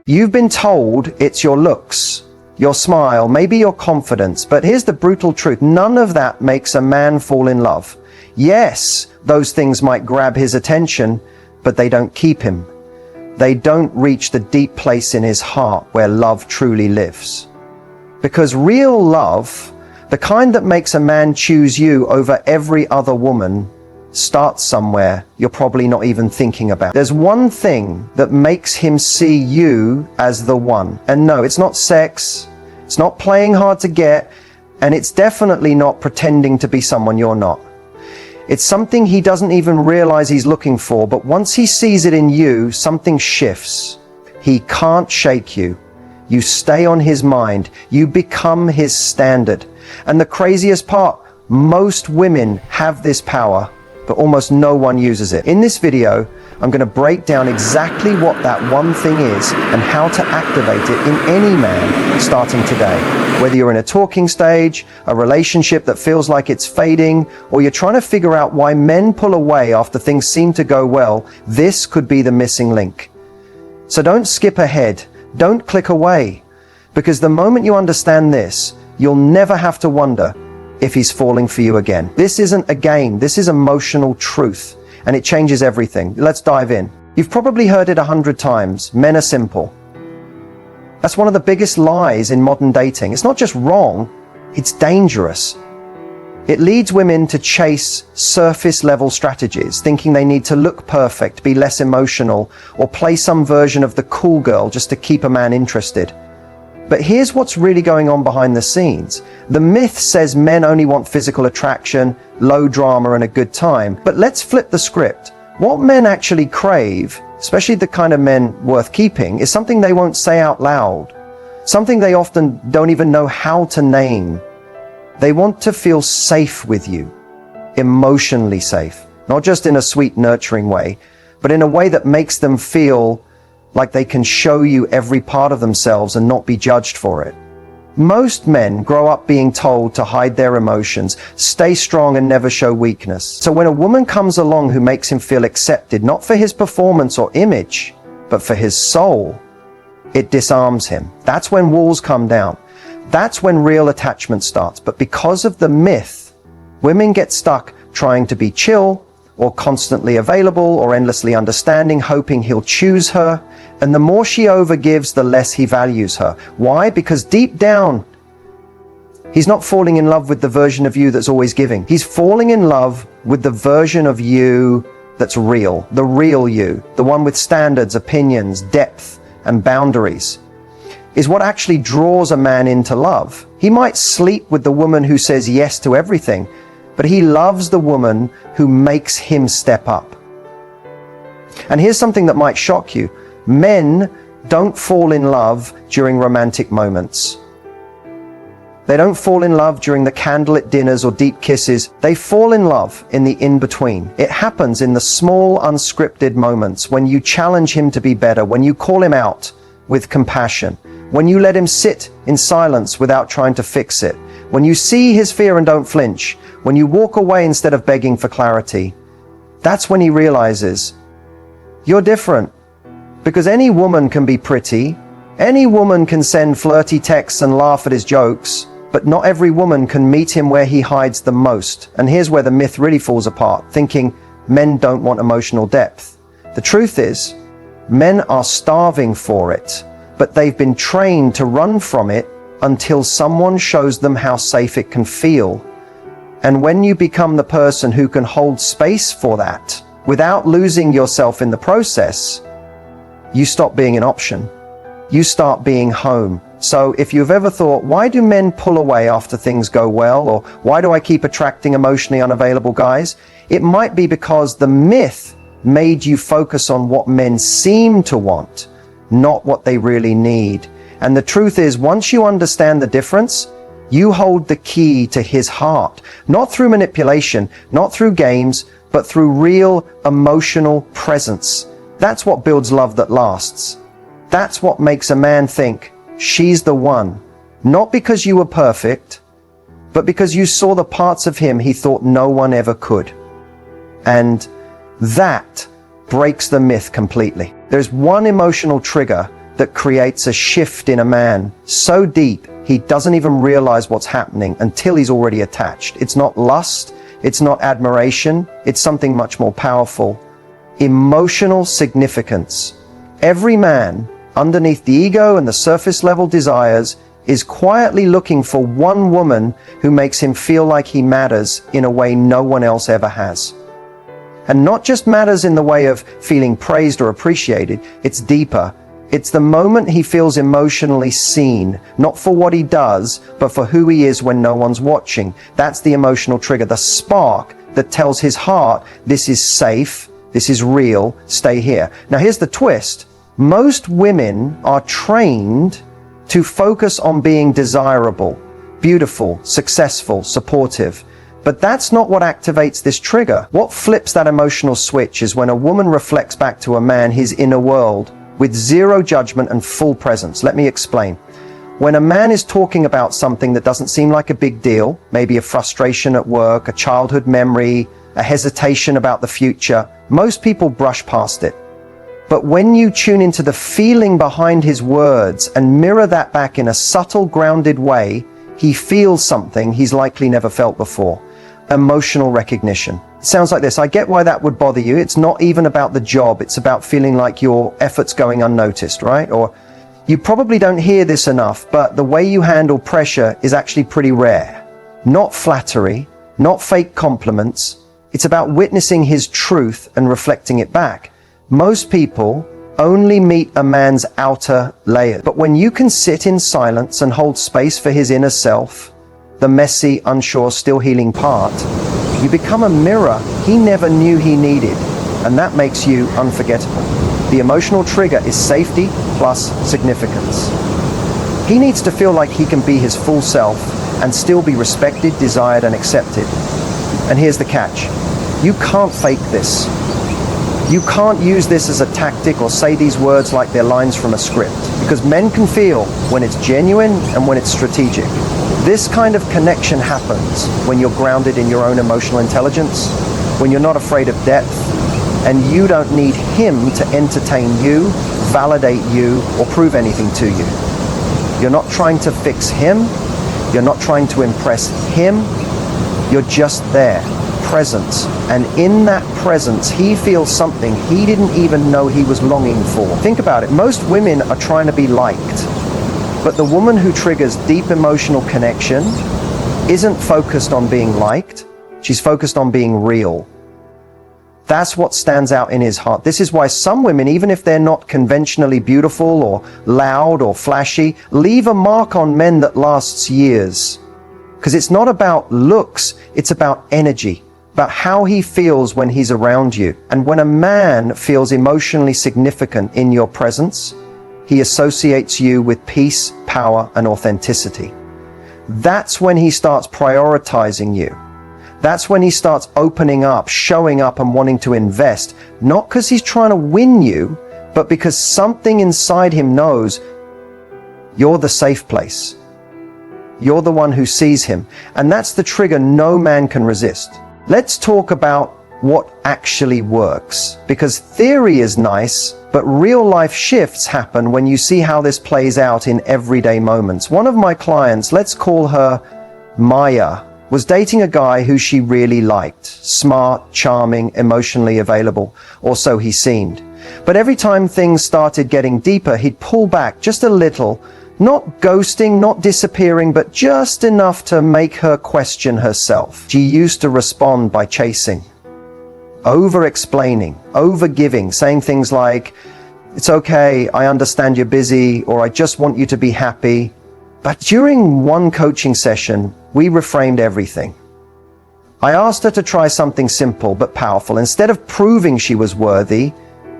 You've been told it's your looks, your smile, maybe your confidence, but here's the brutal truth. None of that makes a man fall in love. Yes, those things might grab his attention, but they don't keep him. They don't reach the deep place in his heart where love truly lives. Because real love, the kind that makes a man choose you over every other woman, starts somewhere you're probably not even thinking about. There's one thing that makes him see you as the one. And no, it's not sex, it's not playing hard to get, and it's definitely not pretending to be someone you're not. It's something he doesn't even realize he's looking for, but once he sees it in you, something shifts. He can't shake you. You stay on his mind. You become his standard. And the craziest part, most women have this power, but almost no one uses it. In this video, I'm going to break down exactly what that one thing is and how to activate it in any man starting today. Whether you're in a talking stage, a relationship that feels like it's fading, or you're trying to figure out why men pull away after things seem to go well, this could be the missing link. So don't skip ahead. Don't click away. Because the moment you understand this, you'll never have to wonder if he's falling for you again. This isn't a game. This is emotional truth. And it changes everything. Let's dive in. You've probably heard it 100 times. Men are simple. That's one of the biggest lies in modern dating. It's not just wrong, it's dangerous. It leads women to chase surface level strategies, thinking they need to look perfect, be less emotional, or play some version of the cool girl just to keep a man interested. But here's what's really going on behind the scenes. The myth says men only want physical attraction, low drama, and a good time. But let's flip the script. What men actually crave, especially the kind of men worth keeping, is something they won't say out loud. Something they often don't even know how to name. They want to feel safe with you. Emotionally safe. Not just in a sweet, nurturing way, but in a way that makes them feel like they can show you every part of themselves and not be judged for it. Most men grow up being told to hide their emotions, stay strong and never show weakness. So when a woman comes along who makes him feel accepted, not for his performance or image, but for his soul, it disarms him. That's when walls come down. That's when real attachment starts. But because of the myth, women get stuck trying to be chill, or constantly available, or endlessly understanding, hoping he'll choose her. And the more she overgives, the less he values her. Why? Because deep down, he's not falling in love with the version of you that's always giving. He's falling in love with the version of you that's real, the real you, the one with standards, opinions, depth, and boundaries, is what actually draws a man into love. He might sleep with the woman who says yes to everything, but he loves the woman who makes him step up. And here's something that might shock you. Men don't fall in love during romantic moments. They don't fall in love during the candlelit dinners or deep kisses. They fall in love in the in-between. It happens in the small, unscripted moments when you challenge him to be better, when you call him out with compassion, when you let him sit in silence without trying to fix it, when you see his fear and don't flinch, when you walk away instead of begging for clarity. That's when he realizes you're different. Because any woman can be pretty, any woman can send flirty texts and laugh at his jokes, but not every woman can meet him where he hides the most. And here's where the myth really falls apart, thinking men don't want emotional depth. The truth is, men are starving for it, but they've been trained to run from it until someone shows them how safe it can feel. And when you become the person who can hold space for that without losing yourself in the process, you stop being an option. You start being home. So if you've ever thought, why do men pull away after things go well? Or why do I keep attracting emotionally unavailable guys? It might be because the myth made you focus on what men seem to want, not what they really need. And the truth is, once you understand the difference, you hold the key to his heart, not through manipulation, not through games, but through real emotional presence. That's what builds love that lasts. That's what makes a man think, she's the one. Not because you were perfect, but because you saw the parts of him he thought no one ever could. And that breaks the myth completely. There's one emotional trigger that creates a shift in a man so deep he doesn't even realize what's happening until he's already attached. It's not lust, it's not admiration, it's something much more powerful. Emotional significance. Every man, underneath the ego and the surface level desires, is quietly looking for one woman who makes him feel like he matters in a way no one else ever has. And not just matters in the way of feeling praised or appreciated, it's deeper. It's the moment he feels emotionally seen, not for what he does, but for who he is when no one's watching. That's the emotional trigger, the spark that tells his heart, this is safe, this is real, stay here. Now here's the twist. Most women are trained to focus on being desirable, beautiful, successful, supportive. But that's not what activates this trigger. What flips that emotional switch is when a woman reflects back to a man his inner world with zero judgment and full presence. Let me explain. When a man is talking about something that doesn't seem like a big deal, maybe a frustration at work, a childhood memory, a hesitation about the future, most people brush past it. But when you tune into the feeling behind his words and mirror that back in a subtle, grounded way, he feels something he's likely never felt before. Emotional recognition. It sounds like this. I get why that would bother you. It's not even about the job. It's about feeling like your effort's going unnoticed, right? Or you probably don't hear this enough, but the way you handle pressure is actually pretty rare. Not flattery, not fake compliments. It's about witnessing his truth and reflecting it back. Most people only meet a man's outer layer. But when you can sit in silence and hold space for his inner self, the messy, unsure, still healing part, you become a mirror he never knew he needed. And that makes you unforgettable. The emotional trigger is safety plus significance. He needs to feel like he can be his full self and still be respected, desired, and accepted. And here's the catch. You can't fake this. You can't use this as a tactic or say these words like they're lines from a script, because men can feel when it's genuine and when it's strategic. This kind of connection happens when you're grounded in your own emotional intelligence, when you're not afraid of depth, and you don't need him to entertain you, validate you, or prove anything to you. You're not trying to fix him. You're not trying to impress him. You're just there. Presence, and in that presence he feels something he didn't even know he was longing for. Think about it. Most women are trying to be liked, but the woman who triggers deep emotional connection isn't focused on being liked. She's focused on being real. That's what stands out in his heart. This is why some women, even if they're not conventionally beautiful or loud or flashy, leave a mark on men that lasts years. Because it's not about looks, it's about energy. About how he feels when he's around you. And when a man feels emotionally significant in your presence, he associates you with peace, power, and authenticity. That's when he starts prioritizing you. That's when he starts opening up, showing up, and wanting to invest. Not because he's trying to win you, but because something inside him knows you're the safe place. You're the one who sees him. And that's the trigger no man can resist. Let's talk about what actually works, because theory is nice, but real life shifts happen when you see how this plays out in everyday moments. One of my clients, let's call her Maya, was dating a guy who she really liked. Smart, charming, emotionally available, or so he seemed. But every time things started getting deeper, he'd pull back just a little. Not ghosting, not disappearing, but just enough to make her question herself. She used to respond by chasing, over-explaining, over-giving, saying things like, "It's okay, I understand you're busy," or "I just want you to be happy." But during one coaching session, we reframed everything. I asked her to try something simple but powerful. Instead of proving she was worthy,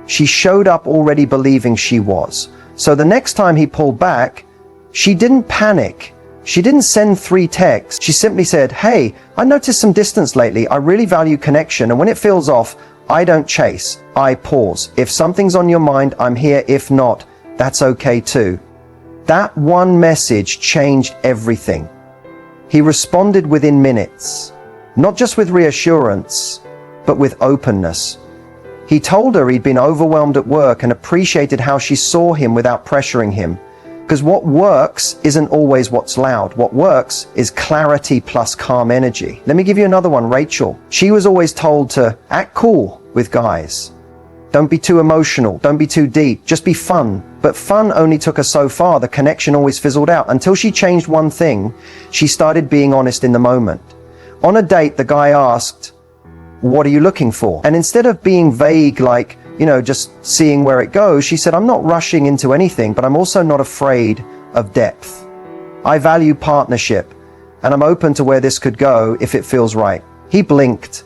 she showed up already believing she was. So the next time he pulled back, she didn't panic. She didn't send 3 texts. She simply said, "Hey, I noticed some distance lately. I really value connection. And when it feels off, I don't chase. I pause. If something's on your mind, I'm here. If not, that's okay too." That one message changed everything. He responded within minutes, not just with reassurance, but with openness. He told her he'd been overwhelmed at work and appreciated how she saw him without pressuring him. Because what works isn't always what's loud. What works is clarity plus calm energy. Let me give you another one, Rachel. She was always told to act cool with guys. Don't be too emotional. Don't be too deep. Just be fun. But fun only took her so far. The connection always fizzled out until she changed one thing. She started being honest in the moment. On a date, the guy asked, "What are you looking for?" And instead of being vague, like, just seeing where it goes, she said, "I'm not rushing into anything, but I'm also not afraid of depth. I value partnership, and I'm open to where this could go if it feels right." He blinked,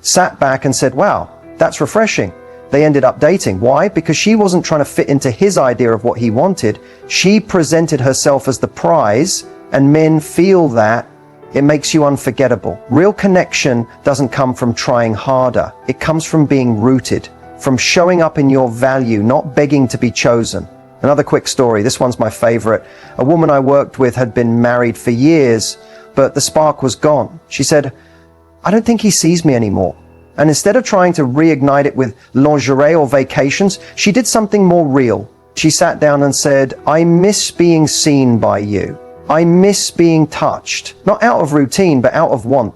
sat back and said, "Wow, that's refreshing." They ended up dating. Why? Because she wasn't trying to fit into his idea of what he wanted. She presented herself as the prize, and men feel that. It makes you unforgettable. Real connection doesn't come from trying harder. It comes from being rooted, from showing up in your value, not begging to be chosen. Another quick story. This one's my favorite. A woman I worked with had been married for years, but the spark was gone. She said, "I don't think he sees me anymore." And instead of trying to reignite it with lingerie or vacations, she did something more real. She sat down and said, "I miss being seen by you. I miss being touched, not out of routine, but out of want.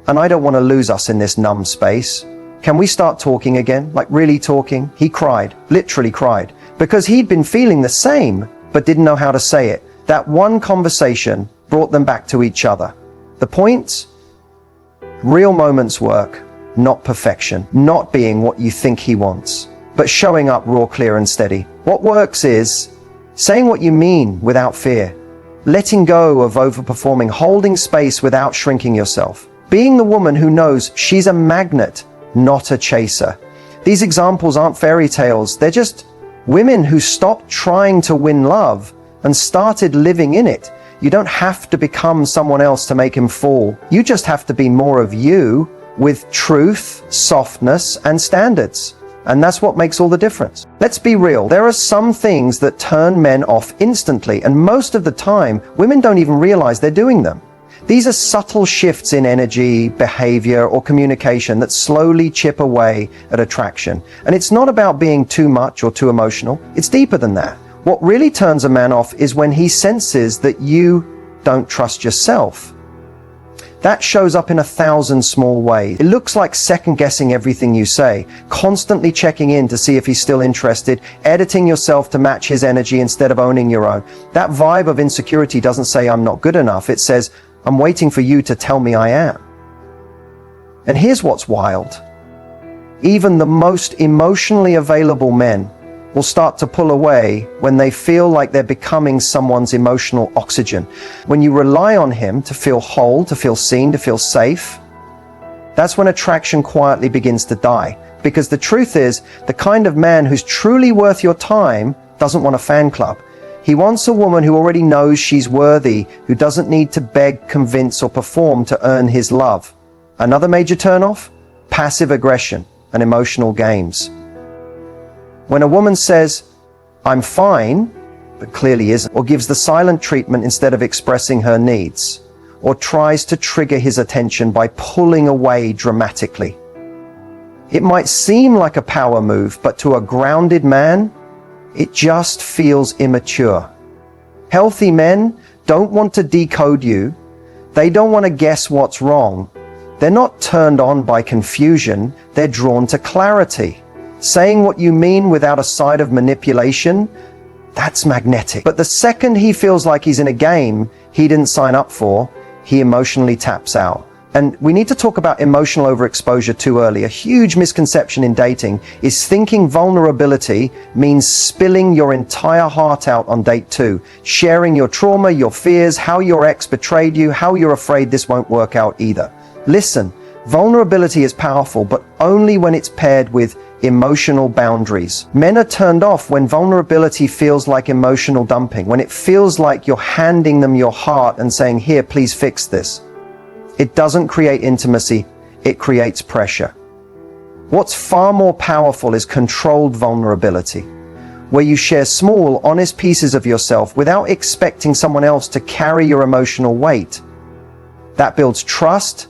And I don't want to lose us in this numb space. Can we start talking again? Like really talking?" He cried, literally cried, because he'd been feeling the same, but didn't know how to say it. That one conversation brought them back to each other. The point? Real moments work, not perfection, not being what you think he wants, but showing up raw, clear, and steady. What works is saying what you mean without fear, letting go of overperforming, holding space without shrinking yourself, being the woman who knows she's a magnet, not a chaser. These examples aren't fairy tales. They're just women who stopped trying to win love and started living in it. You don't have to become someone else to make him fall. You just have to be more of you with truth, softness, and standards. And that's what makes all the difference. Let's be real. There are some things that turn men off instantly, and most of the time, women don't even realize they're doing them. These are subtle shifts in energy, behavior, or communication that slowly chip away at attraction. And it's not about being too much or too emotional. It's deeper than that. What really turns a man off is when he senses that you don't trust yourself. That shows up in 1,000 small ways. It looks like second-guessing everything you say, constantly checking in to see if he's still interested, editing yourself to match his energy instead of owning your own. That vibe of insecurity doesn't say "I'm not good enough." It says, "I'm waiting for you to tell me I am." And here's what's wild. Even the most emotionally available men will start to pull away when they feel like they're becoming someone's emotional oxygen. When you rely on him to feel whole, to feel seen, to feel safe, that's when attraction quietly begins to die. Because the truth is, the kind of man who's truly worth your time doesn't want a fan club. He wants a woman who already knows she's worthy, who doesn't need to beg, convince, or perform to earn his love. Another major turnoff? Passive aggression and emotional games. When a woman says, "I'm fine," but clearly isn't, or gives the silent treatment instead of expressing her needs, or tries to trigger his attention by pulling away dramatically. It might seem like a power move, but to a grounded man, it just feels immature. Healthy men don't want to decode you. They don't want to guess what's wrong. They're not turned on by confusion. They're drawn to clarity. Saying what you mean without a side of manipulation, that's magnetic. But the second he feels like he's in a game he didn't sign up for, he emotionally taps out. And we need to talk about emotional overexposure too early. A huge misconception in dating is thinking vulnerability means spilling your entire heart out on date 2, sharing your trauma, your fears, how your ex betrayed you, how you're afraid this won't work out either. Listen, vulnerability is powerful, but only when it's paired with emotional boundaries. Men are turned off when vulnerability feels like emotional dumping, when it feels like you're handing them your heart and saying, "Here, please fix this." It doesn't create intimacy, it creates pressure. What's far more powerful is controlled vulnerability, where you share small, honest pieces of yourself without expecting someone else to carry your emotional weight. That builds trust,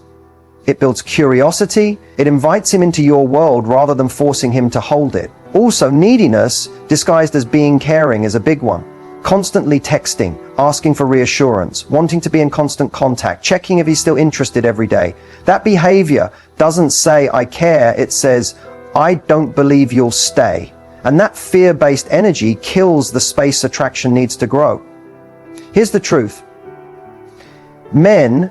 It builds curiosity. It invites him into your world rather than forcing him to hold it. Also, neediness, disguised as being caring, is a big one. Constantly texting, asking for reassurance, wanting to be in constant contact, checking if he's still interested every day. That behavior doesn't say, I care. It says, I don't believe you'll stay. And that fear-based energy kills the space attraction needs to grow. Here's the truth. Men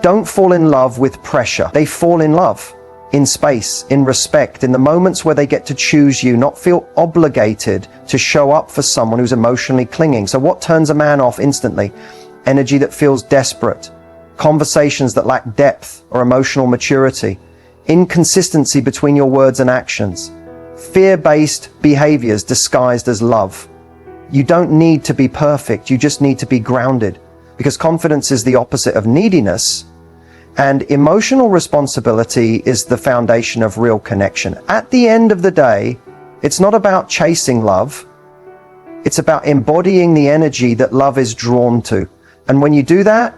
don't fall in love with pressure. They fall in love in space, in respect, in the moments where they get to choose you, not feel obligated to show up for someone who's emotionally clinging. So what turns a man off instantly? Energy that feels desperate, conversations that lack depth or emotional maturity, inconsistency between your words and actions, fear-based behaviors disguised as love. You don't need to be perfect, you just need to be grounded, because confidence is the opposite of neediness, and emotional responsibility is the foundation of real connection. At the end of the day, it's not about chasing love, it's about embodying the energy that love is drawn to. And when you do that,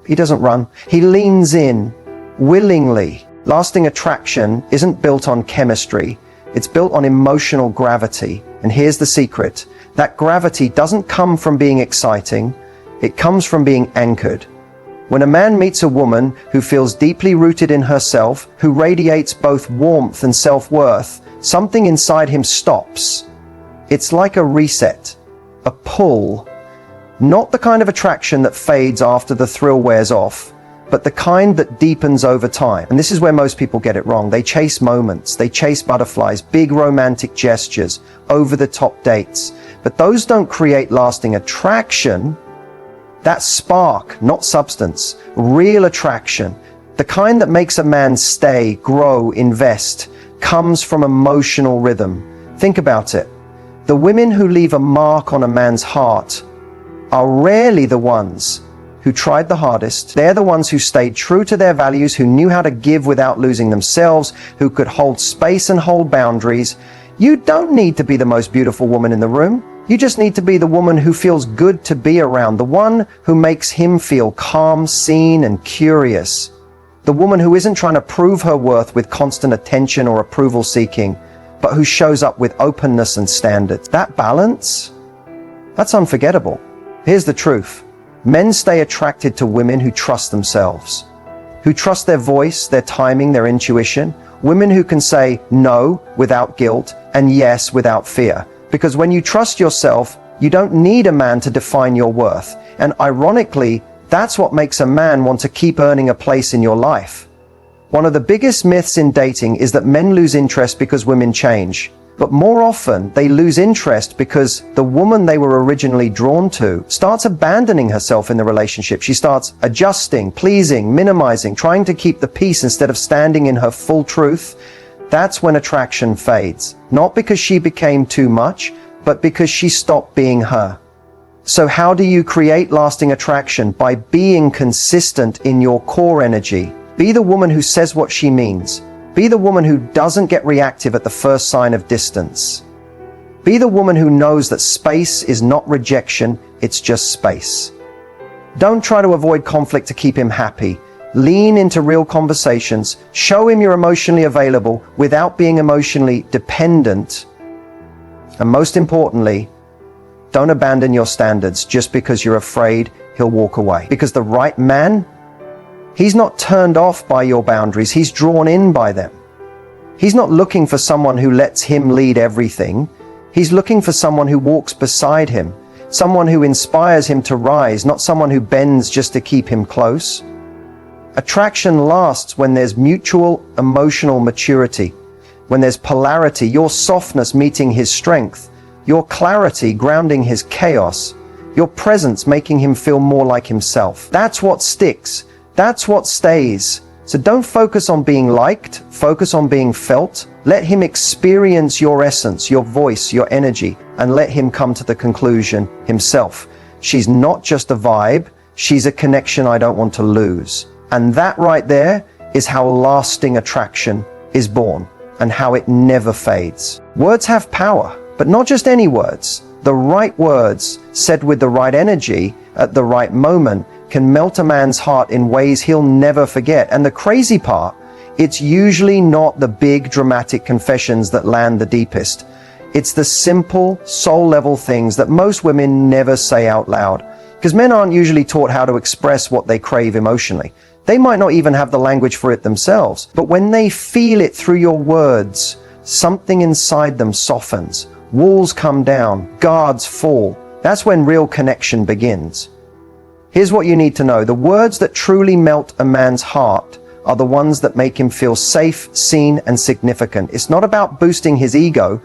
he doesn't run, he leans in willingly. Lasting attraction isn't built on chemistry, it's built on emotional gravity. And here's the secret. That gravity doesn't come from being exciting, it comes from being anchored. When a man meets a woman who feels deeply rooted in herself, who radiates both warmth and self-worth, something inside him stops. It's like a reset, a pull. Not the kind of attraction that fades after the thrill wears off, but the kind that deepens over time. And this is where most people get it wrong. They chase moments, they chase butterflies, big romantic gestures, over-the-top dates. But those don't create lasting attraction. That's spark, not substance. Real attraction, the kind that makes a man stay, grow, invest, comes from emotional rhythm. Think about it. The women who leave a mark on a man's heart are rarely the ones who tried the hardest. They're the ones who stayed true to their values, who knew how to give without losing themselves, who could hold space and hold boundaries. You don't need to be the most beautiful woman in the room. You just need to be the woman who feels good to be around, the one who makes him feel calm, seen, and curious. The woman who isn't trying to prove her worth with constant attention or approval seeking, but who shows up with openness and standards. That balance, that's unforgettable. Here's the truth. Men stay attracted to women who trust themselves, who trust their voice, their timing, their intuition. Women who can say no without guilt and yes without fear. Because when you trust yourself, you don't need a man to define your worth. And ironically, that's what makes a man want to keep earning a place in your life. One of the biggest myths in dating is that men lose interest because women change. But more often, they lose interest because the woman they were originally drawn to starts abandoning herself in the relationship. She starts adjusting, pleasing, minimizing, trying to keep the peace instead of standing in her full truth. That's when attraction fades. Not because she became too much, but because she stopped being her. So how do you create lasting attraction? By being consistent in your core energy. Be the woman who says what she means. Be the woman who doesn't get reactive at the first sign of distance. Be the woman who knows that space is not rejection, it's just space. Don't try to avoid conflict to keep him happy. Lean into real conversations. Show him you're emotionally available without being emotionally dependent. And most importantly, don't abandon your standards just because you're afraid he'll walk away. Because the right man, he's not turned off by your boundaries, he's drawn in by them. He's not looking for someone who lets him lead everything. He's looking for someone who walks beside him, someone who inspires him to rise, not someone who bends just to keep him close. Attraction lasts when there's mutual emotional maturity, when there's polarity, your softness meeting his strength, your clarity grounding his chaos, your presence making him feel more like himself. That's what sticks. That's what stays. So don't focus on being liked, focus on being felt. Let him experience your essence, your voice, your energy, and let him come to the conclusion himself. She's not just a vibe, she's a connection I don't want to lose. And that right there is how lasting attraction is born and how it never fades. Words have power, but not just any words. The right words said with the right energy at the right moment can melt a man's heart in ways he'll never forget. And the crazy part, it's usually not the big dramatic confessions that land the deepest. It's the simple, soul-level things that most women never say out loud. Because men aren't usually taught how to express what they crave emotionally. They might not even have the language for it themselves. But when they feel it through your words, something inside them softens. Walls come down, guards fall. That's when real connection begins. Here's what you need to know. The words that truly melt a man's heart are the ones that make him feel safe, seen, and significant. It's not about boosting his ego.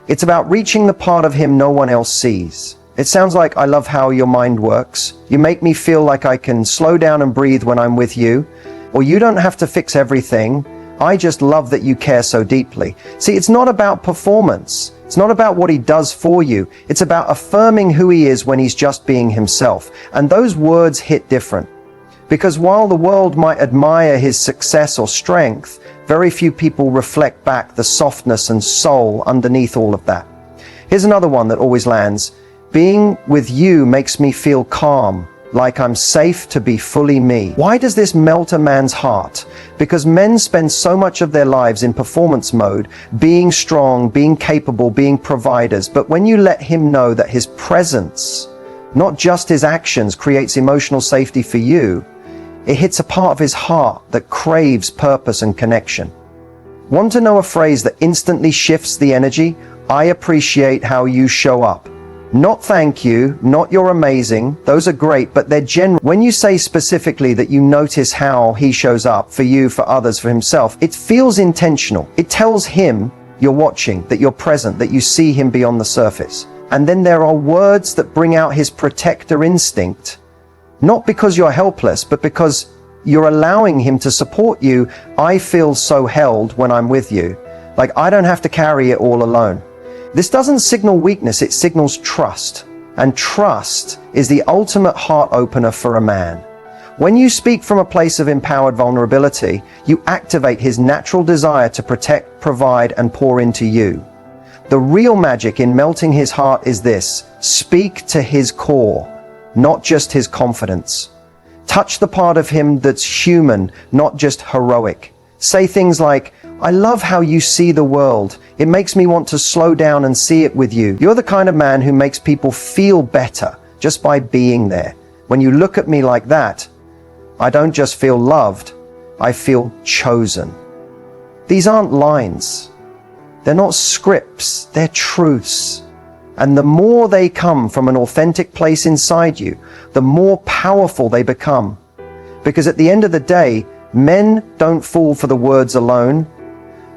It's about reaching the part of him no one else sees. It sounds like, "I love how your mind works. You make me feel like I can slow down and breathe when I'm with you." Or, "You don't have to fix everything. I just love that you care so deeply." See, it's not about performance. It's not about what he does for you. It's about affirming who he is when he's just being himself. And those words hit different. Because while the world might admire his success or strength, very few people reflect back the softness and soul underneath all of that. Here's another one that always lands. "Being with you makes me feel calm, like I'm safe to be fully me." Why does this melt a man's heart? Because men spend so much of their lives in performance mode, being strong, being capable, being providers. But when you let him know that his presence, not just his actions, creates emotional safety for you, it hits a part of his heart that craves purpose and connection. Want to know a phrase that instantly shifts the energy? "I appreciate how you show up." Not "thank you," not "you're amazing." Those are great, but they're general. When you say specifically that you notice how he shows up for you, for others, for himself, it feels intentional. It tells him you're watching, that you're present, that you see him beyond the surface. And then there are words that bring out his protector instinct. Not because you're helpless, but because you're allowing him to support you. "I feel so held when I'm with you. Like I don't have to carry it all alone." This doesn't signal weakness, it signals trust. And trust is the ultimate heart opener for a man. When you speak from a place of empowered vulnerability, you activate his natural desire to protect, provide, and pour into you. The real magic in melting his heart is this: speak to his core, not just his confidence. Touch the part of him that's human, not just heroic. Say things like, "I love how you see the world. It makes me want to slow down and see it with you. You're the kind of man who makes people feel better just by being there. When you look at me like that, I don't just feel loved, I feel chosen." These aren't lines. They're not scripts, they're truths. And the more they come from an authentic place inside you, the more powerful they become. Because at the end of the day, men don't fall for the words alone.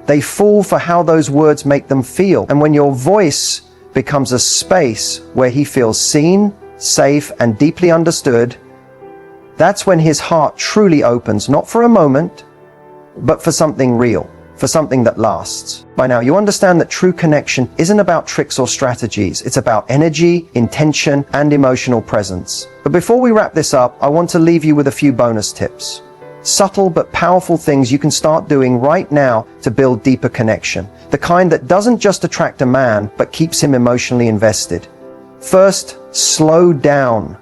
They fall for how those words make them feel. And when your voice becomes a space where he feels seen, safe, and deeply understood, that's when his heart truly opens, not for a moment, but for something real, for something that lasts. By now, you understand that true connection isn't about tricks or strategies. It's about energy, intention, and emotional presence. But before we wrap this up, I want to leave you with a few bonus tips. Subtle but powerful things you can start doing right now to build deeper connection. The kind that doesn't just attract a man, but keeps him emotionally invested. First, slow down.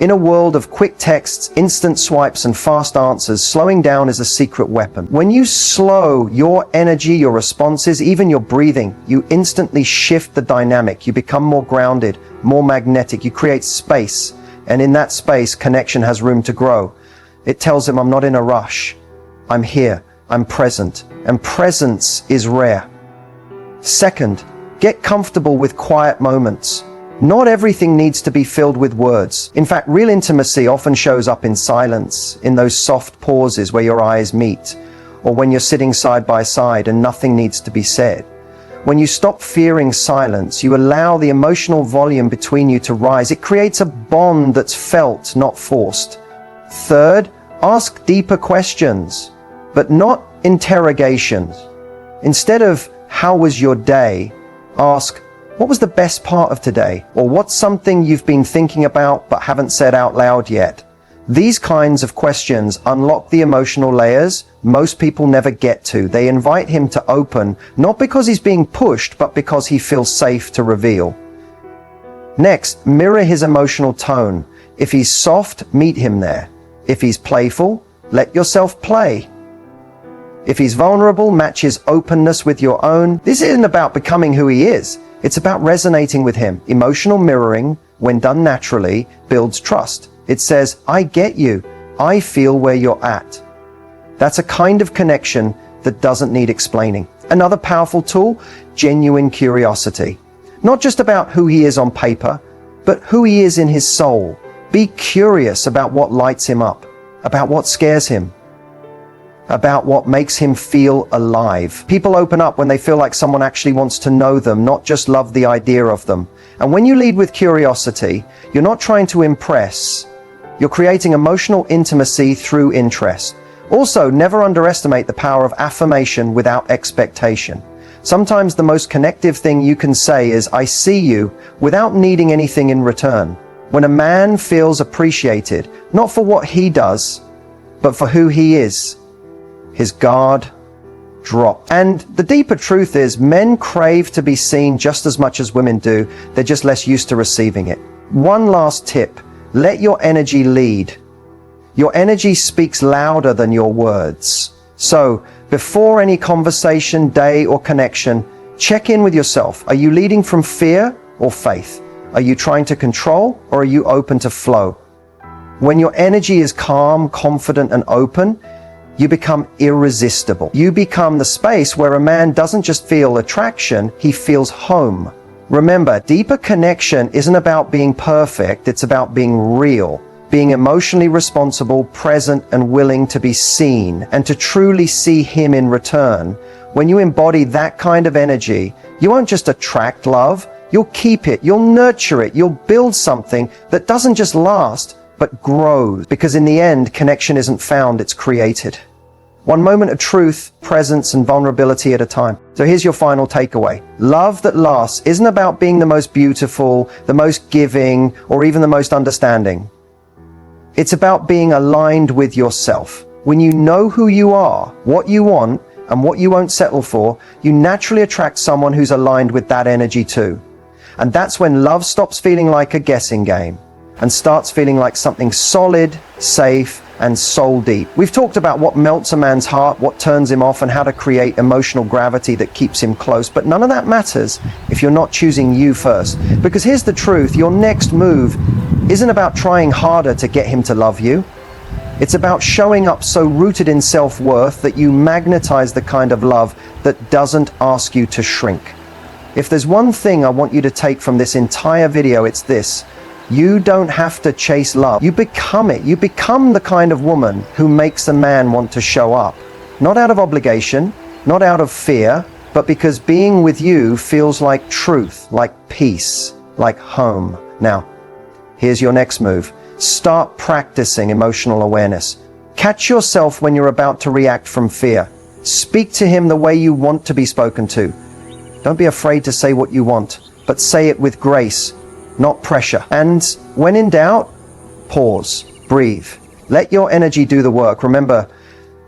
In a world of quick texts, instant swipes, and fast answers, slowing down is a secret weapon. When you slow your energy, your responses, even your breathing, you instantly shift the dynamic. You become more grounded, more magnetic. You create space. And in that space, connection has room to grow. It tells him, "I'm not in a rush. I'm here. I'm present." And presence is rare. Second, get comfortable with quiet moments. Not everything needs to be filled with words. In fact, real intimacy often shows up in silence, in those soft pauses where your eyes meet, or when you're sitting side by side and nothing needs to be said. When you stop fearing silence, you allow the emotional volume between you to rise. It creates a bond that's felt, not forced. Third, ask deeper questions, but not interrogations. Instead of "how was your day?" ask, "What was the best part of today?" Or "what's something you've been thinking about but haven't said out loud yet?" These kinds of questions unlock the emotional layers most people never get to. They invite him to open, not because he's being pushed, but because he feels safe to reveal. Next, mirror his emotional tone. If he's soft, meet him there. If he's playful, let yourself play. If he's vulnerable, match his openness with your own. This isn't about becoming who he is. It's about resonating with him. Emotional mirroring, when done naturally, builds trust. It says, I get you. I feel where you're at. That's a kind of connection that doesn't need explaining. Another powerful tool, genuine curiosity. Not just about who he is on paper, but who he is in his soul. Be curious about what lights him up, about what scares him, about what makes him feel alive. People open up when they feel like someone actually wants to know them, not just love the idea of them. And when you lead with curiosity, you're not trying to impress. You're creating emotional intimacy through interest. Also, never underestimate the power of affirmation without expectation. Sometimes the most connective thing you can say is, I see you, without needing anything in return. When a man feels appreciated, not for what he does, but for who he is, his guard drops. And the deeper truth is, men crave to be seen just as much as women do. They're just less used to receiving it. One last tip, let your energy lead. Your energy speaks louder than your words. So, before any conversation, day, or connection, check in with yourself. Are you leading from fear or faith? Are you trying to control, or are you open to flow? When your energy is calm, confident, and open, you become irresistible. You become the space where a man doesn't just feel attraction, he feels home. Remember, deeper connection isn't about being perfect, it's about being real. Being emotionally responsible, present, and willing to be seen, and to truly see him in return. When you embody that kind of energy, you won't just attract love, you'll keep it, you'll nurture it, you'll build something that doesn't just last, but grows. Because in the end, connection isn't found, it's created. One moment of truth, presence, and vulnerability at a time. So here's your final takeaway. Love that lasts isn't about being the most beautiful, the most giving, or even the most understanding. It's about being aligned with yourself. When you know who you are, what you want, and what you won't settle for, you naturally attract someone who's aligned with that energy too. And that's when love stops feeling like a guessing game and starts feeling like something solid, safe, and soul deep. We've talked about what melts a man's heart, what turns him off, and how to create emotional gravity that keeps him close. But none of that matters if you're not choosing you first. Because here's the truth, your next move isn't about trying harder to get him to love you. It's about showing up so rooted in self-worth that you magnetize the kind of love that doesn't ask you to shrink. If there's one thing I want you to take from this entire video, it's this. You don't have to chase love. You become it. You become the kind of woman who makes a man want to show up. Not out of obligation, not out of fear, but because being with you feels like truth, like peace, like home. Now, here's your next move. Start practicing emotional awareness. Catch yourself when you're about to react from fear. Speak to him the way you want to be spoken to. Don't be afraid to say what you want, but say it with grace, not pressure. And when in doubt, pause, breathe. Let your energy do the work. Remember,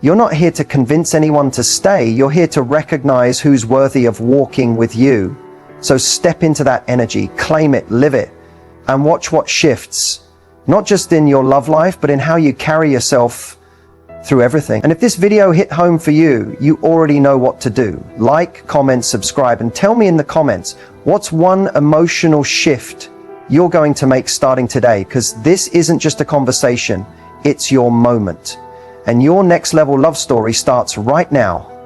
you're not here to convince anyone to stay. You're here to recognize who's worthy of walking with you. So step into that energy, claim it, live it, and watch what shifts. Not just in your love life, but in how you carry yourself through everything. And if this video hit home for you, you already know what to do. Like, comment, subscribe, and tell me in the comments, what's one emotional shift you're going to make starting today? Because this isn't just a conversation, it's your moment. And your next level love story starts right now.